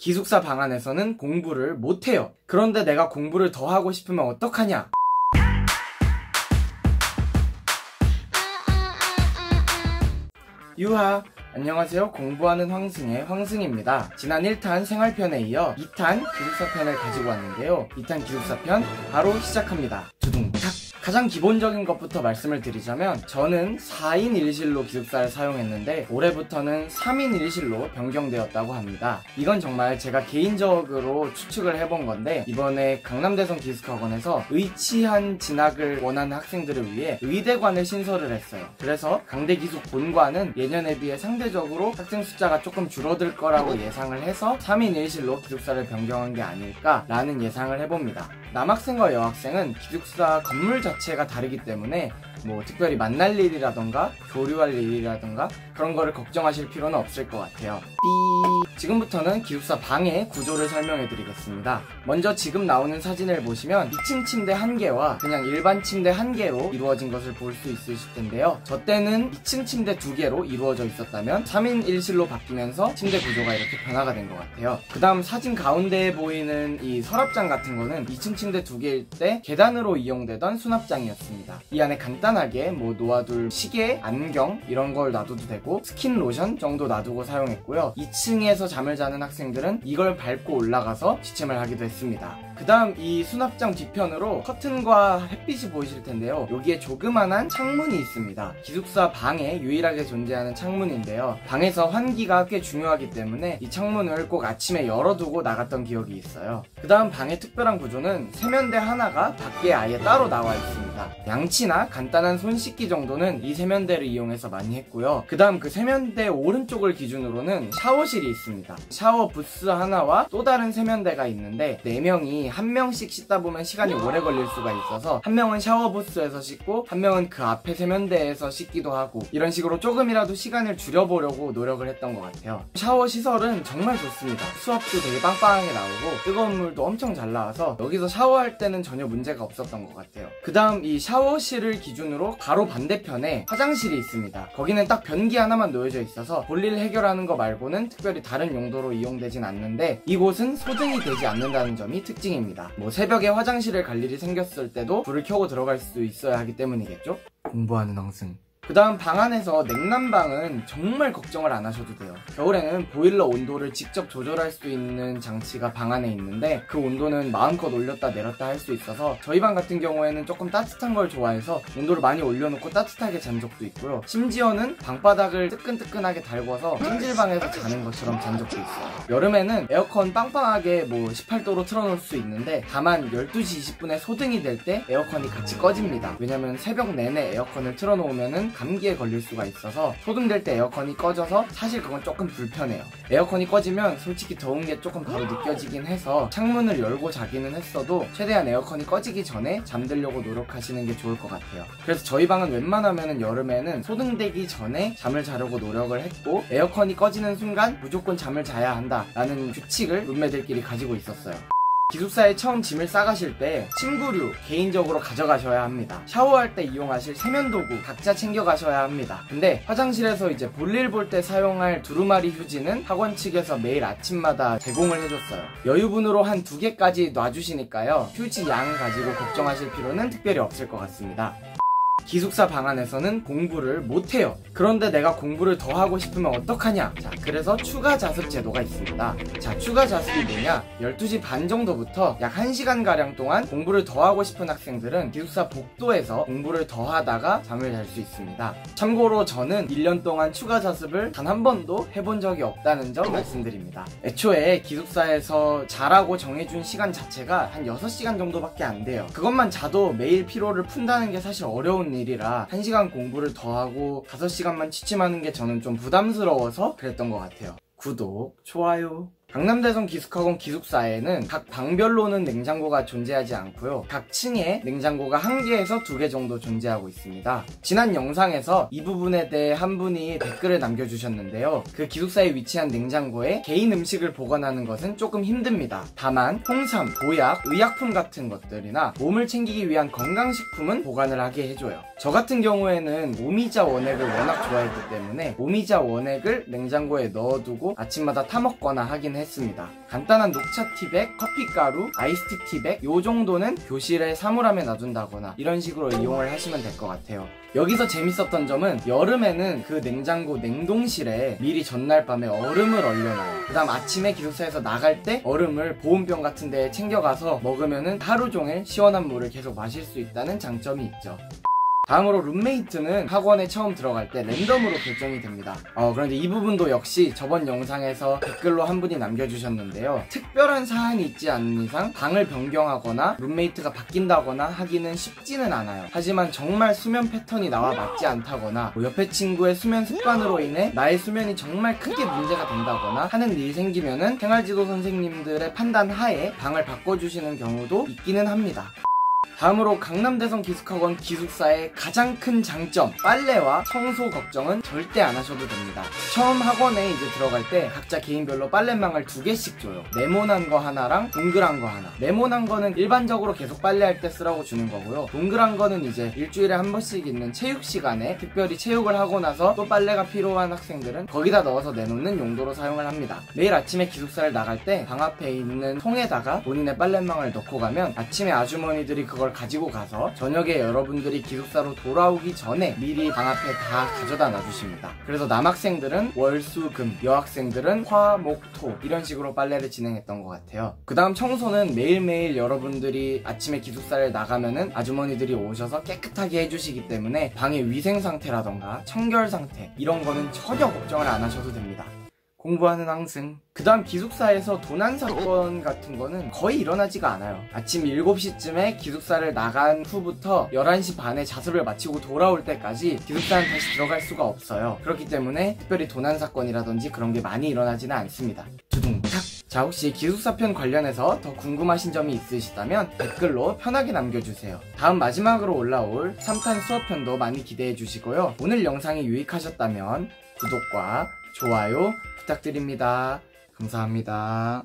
기숙사 방 안에서는 공부를 못해요. 그런데 내가 공부를 더 하고 싶으면 어떡하냐? 유하! 안녕하세요. 공부하는 황승의 황승입니다. 지난 1탄 생활편에 이어 2탄 기숙사편을 가지고 왔는데요. 2탄 기숙사편 바로 시작합니다. 두둥탁! 가장 기본적인 것부터 말씀을 드리자면 저는 4인 1실로 기숙사를 사용했는데 올해부터는 3인 1실로 변경되었다고 합니다. 이건 정말 제가 개인적으로 추측을 해본 건데 이번에 강남대성 기숙학원에서 의치한 진학을 원하는 학생들을 위해 의대관을 신설을 했어요. 그래서 강대기숙 본관은 예년에 비해 상대적으로 학생 숫자가 조금 줄어들 거라고 예상을 해서 3인 1실로 기숙사를 변경한 게 아닐까라는 예상을 해봅니다. 남학생과 여학생은 기숙사 건물 자체가 다르기 때문에 뭐 특별히 만날 일이라던가 교류할 일이라던가 그런 거를 걱정하실 필요는 없을 것 같아요. 지금부터는 기숙사 방의 구조를 설명해 드리겠습니다. 먼저 지금 나오는 사진을 보시면 2층 침대 1개와 그냥 일반 침대 1개로 이루어진 것을 볼 수 있으실 텐데요. 저 때는 2층 침대 2개로 이루어져 있었다면 3인 1실로 바뀌면서 침대 구조가 이렇게 변화가 된 것 같아요. 그 다음 사진 가운데에 보이는 이 서랍장 같은 거는 2층 침대 2개일 때 계단으로 이용되던 수납장이었습니다. 이 안에 간단하게 뭐 놓아둘 시계, 안경 이런 걸 놔둬도 되고 스킨 로션 정도 놔두고 사용했고요. 2층에서 잠을 자는 학생들은 이걸 밟고 올라가서 취침을 하기도 했습니다. 그 다음 이 수납장 뒤편으로 커튼과 햇빛이 보이실 텐데요. 여기에 조그만한 창문이 있습니다. 기숙사 방에 유일하게 존재하는 창문인데요. 방에서 환기가 꽤 중요하기 때문에 이 창문을 꼭 아침에 열어두고 나갔던 기억이 있어요. 그 다음 방의 특별한 구조는 세면대 하나가 밖에 아예 따로 나와 있습니다. 양치나 간단한 손 씻기 정도는 이 세면대를 이용해서 많이 했고요. 그 다음 그 세면대 오른쪽을 기준으로는 샤워실이 있습니다. 샤워 부스 하나와 또 다른 세면대가 있는데 4명이 한 명씩 씻다 보면 시간이 오래 걸릴 수가 있어서 한 명은 샤워 부스에서 씻고 한 명은 그 앞에 세면대에서 씻기도 하고 이런 식으로 조금이라도 시간을 줄여보려고 노력을 했던 것 같아요. 샤워 시설은 정말 좋습니다. 수압도 되게 빵빵하게 나오고 뜨거운 물도 엄청 잘 나와서 여기서 샤워할 때는 전혀 문제가 없었던 것 같아요. 그 다음 이 샤워실을 기준으로 바로 반대편에 화장실이 있습니다. 거기는 딱 변기 하나만 놓여져 있어서 볼일 해결하는 거 말고는 특별히 다른 용도로 이용되진 않는데 이곳은 소등이 되지 않는다는 점이 특징입니다. 뭐 새벽에 화장실을 갈 일이 생겼을 때도 불을 켜고 들어갈 수 있어야 하기 때문이겠죠? 공부하는 황승. 그 다음 방 안에서 냉난방은 정말 걱정을 안 하셔도 돼요. 겨울에는 보일러 온도를 직접 조절할 수 있는 장치가 방 안에 있는데 그 온도는 마음껏 올렸다 내렸다 할 수 있어서 저희 방 같은 경우에는 조금 따뜻한 걸 좋아해서 온도를 많이 올려놓고 따뜻하게 잔 적도 있고요. 심지어는 방바닥을 뜨끈뜨끈하게 달궈서 찜질방에서 자는 것처럼 잔 적도 있어요. 여름에는 에어컨 빵빵하게 뭐 18도로 틀어놓을 수 있는데 다만 12시 20분에 소등이 될 때 에어컨이 같이 꺼집니다. 왜냐면 새벽 내내 에어컨을 틀어놓으면은 감기에 걸릴 수가 있어서 소등될 때 에어컨이 꺼져서 사실 그건 조금 불편해요. 에어컨이 꺼지면 솔직히 더운 게 조금 바로 느껴지긴 해서 창문을 열고 자기는 했어도 최대한 에어컨이 꺼지기 전에 잠들려고 노력하시는 게 좋을 것 같아요. 그래서 저희 방은 웬만하면 여름에는 소등되기 전에 잠을 자려고 노력을 했고 에어컨이 꺼지는 순간 무조건 잠을 자야 한다 라는 규칙을 룸메들끼리 가지고 있었어요. 기숙사에 처음 짐을 싸가실 때 침구류 개인적으로 가져가셔야 합니다. 샤워할 때 이용하실 세면도구 각자 챙겨가셔야 합니다. 근데 화장실에서 이제 볼일 볼 때 사용할 두루마리 휴지는 학원 측에서 매일 아침마다 제공을 해줬어요. 여유분으로 한 2개까지 놔주시니까요. 휴지 양을 가지고 걱정하실 필요는 특별히 없을 것 같습니다. 기숙사 방 안에서는 공부를 못해요. 그런데 내가 공부를 더 하고 싶으면 어떡하냐? 자, 그래서 추가 자습 제도가 있습니다. 자, 추가 자습이 뭐냐? 12시 반 정도부터 약 1시간가량 동안 공부를 더 하고 싶은 학생들은 기숙사 복도에서 공부를 더 하다가 잠을 잘 수 있습니다. 참고로 저는 1년 동안 추가 자습을 단 한 번도 해본 적이 없다는 점 말씀드립니다. 애초에 기숙사에서 자라고 정해준 시간 자체가 한 6시간 정도밖에 안 돼요. 그것만 자도 매일 피로를 푼다는 게 사실 어려운 일이라 1시간 공부를 더 하고 5시간만 취침하는 게 저는 좀 부담스러워서 그랬던 것 같아요. 구독, 좋아요. 강남대성 기숙학원 기숙사에는 각 방별로는 냉장고가 존재하지 않고요. 각 층에 냉장고가 1개에서 2개 정도 존재하고 있습니다. 지난 영상에서 이 부분에 대해 한 분이 댓글을 남겨주셨는데요. 그 기숙사에 위치한 냉장고에 개인 음식을 보관하는 것은 조금 힘듭니다. 다만 홍삼, 보약, 의약품 같은 것들이나 몸을 챙기기 위한 건강식품은 보관을 하게 해줘요. 저 같은 경우에는 오미자 원액을 워낙 좋아했기 때문에 오미자 원액을 냉장고에 넣어두고 아침마다 타먹거나 하긴 해요. 했습니다. 간단한 녹차 티백, 커피가루, 아이스티 티백 요 정도는 교실에 사물함에 놔둔다거나 이런 식으로 이용을 하시면 될 것 같아요. 여기서 재밌었던 점은 여름에는 그 냉장고 냉동실에 미리 전날 밤에 얼음을 얼려놔요. 그 다음 아침에 기숙사에서 나갈 때 얼음을 보온병 같은 데에 챙겨가서 먹으면은 하루 종일 시원한 물을 계속 마실 수 있다는 장점이 있죠. 다음으로 룸메이트는 학원에 처음 들어갈 때 랜덤으로 결정이 됩니다. 그런데 이 부분도 역시 저번 영상에서 댓글로 한 분이 남겨주셨는데요. 특별한 사안이 있지 않은 이상 방을 변경하거나 룸메이트가 바뀐다거나 하기는 쉽지는 않아요. 하지만 정말 수면 패턴이 나와 맞지 않다거나 옆에 친구의 수면 습관으로 인해 나의 수면이 정말 크게 문제가 된다거나 하는 일이 생기면은 생활지도 선생님들의 판단 하에 방을 바꿔주시는 경우도 있기는 합니다. 다음으로 강남대성 기숙학원 기숙사의 가장 큰 장점, 빨래와 청소 걱정은 절대 안 하셔도 됩니다. 처음 학원에 이제 들어갈 때 각자 개인별로 빨래망을 2개씩 줘요. 네모난 거 하나랑 동그란 거 하나. 네모난 거는 일반적으로 계속 빨래할 때 쓰라고 주는 거고요. 동그란 거는 이제 일주일에 한 번씩 있는 체육 시간에 특별히 체육을 하고 나서 또 빨래가 필요한 학생들은 거기다 넣어서 내놓는 용도로 사용을 합니다. 매일 아침에 기숙사를 나갈 때 방 앞에 있는 통에다가 본인의 빨래망을 넣고 가면 아침에 아주머니들이 그걸 가지고 가서 저녁에 여러분들이 기숙사로 돌아오기 전에 미리 방 앞에 다 가져다 놔주십니다. 그래서 남학생들은 월, 수, 금, 여학생들은 화, 목, 토 이런 식으로 빨래를 진행했던 것 같아요. 그 다음 청소는 매일매일 여러분들이 아침에 기숙사를 나가면은 아주머니들이 오셔서 깨끗하게 해주시기 때문에 방의 위생 상태라던가 청결 상태 이런 거는 전혀 걱정을 안 하셔도 됩니다. 공부하는 학생. 그 다음 기숙사에서 도난 사건 같은 거는 거의 일어나지가 않아요. 아침 7시쯤에 기숙사를 나간 후부터 11시 반에 자습을 마치고 돌아올 때까지 기숙사는 다시 들어갈 수가 없어요. 그렇기 때문에 특별히 도난 사건이라든지 그런 게 많이 일어나지는 않습니다. 두둥탁. 자, 혹시 기숙사편 관련해서 더 궁금하신 점이 있으시다면 댓글로 편하게 남겨주세요. 다음 마지막으로 올라올 3탄 수업편도 많이 기대해 주시고요. 오늘 영상이 유익하셨다면 구독과 좋아요 부탁드립니다. 감사합니다.